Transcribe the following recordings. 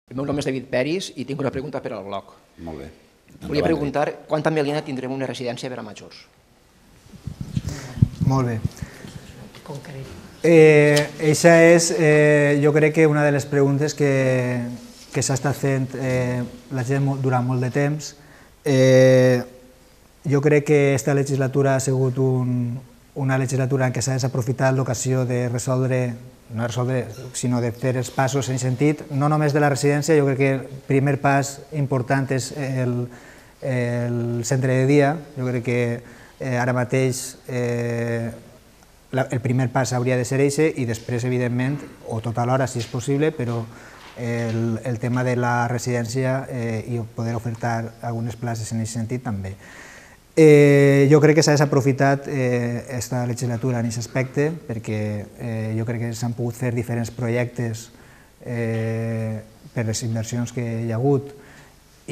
El meu nom és David Peris i tinc una pregunta per al blog. Molt bé. Volia preguntar quan a Meliana tindrem una residència per a majors. Molt bé. Eixa és, jo crec que una de les preguntes que s'ha estat fent la gent durant molt de temps. Jo crec que aquesta legislatura ha sigut una legislatura en què s'ha desaprofitat l'ocasió de resoldre, no resoldre, sinó de fer els passos en aquest sentit, no només de la residència. Jo crec que el primer pas important és el centre de dia. Jo crec que ara mateix el primer pas hauria de ser eixe i després, evidentment, o tot alhora, si és possible, però el tema de la residència i poder ofertar algunes places en aquest sentit també. Jo crec que s'ha desaprofitat aquesta legislatura en aquest aspecte perquè jo crec que s'han pogut fer diferents projectes per les inversions que hi ha hagut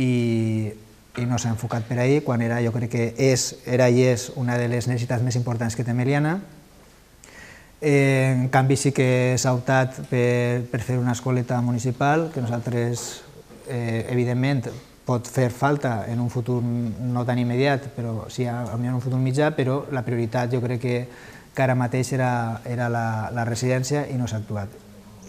i no s'ha enfocat per ahí, quan jo crec que era i és una de les necessitats més importants que té Meliana. En canvi, sí que s'ha optat per fer una escoleta municipal, que nosaltres, evidentment, pot fer falta en un futur no tan immediat, però sí en un futur mitjà, però la prioritat jo crec que ara mateix era la residència i no s'ha actuat.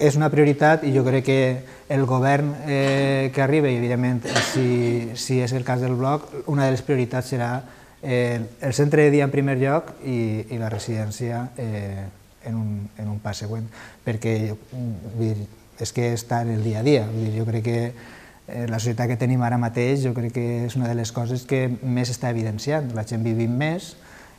És una prioritat i jo crec que el govern que arriba, i evidentment si és el cas del bloc, una de les prioritats serà el centre de dia en primer lloc i la residència en un pas següent, perquè és que està en el dia a dia. Jo crec que la societat que tenim ara mateix jo crec que és una de les coses que més està evidenciant. La gent vivim més,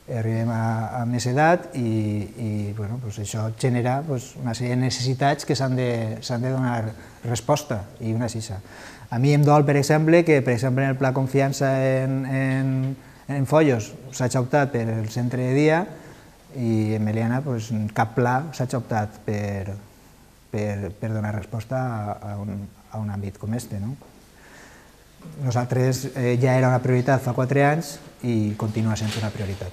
arribem a més edat i això genera una sèrie de necessitats que s'han de donar resposta, i una és això. A mi em dol, per exemple, que en el pla confiança en Foios s'hagi optat per el centre de dia i en Meliana cap pla s'hagi optat per donar resposta a un àmbit com aquest. Nosaltres ja era una prioritat fa 4 anys i continua sent una prioritat.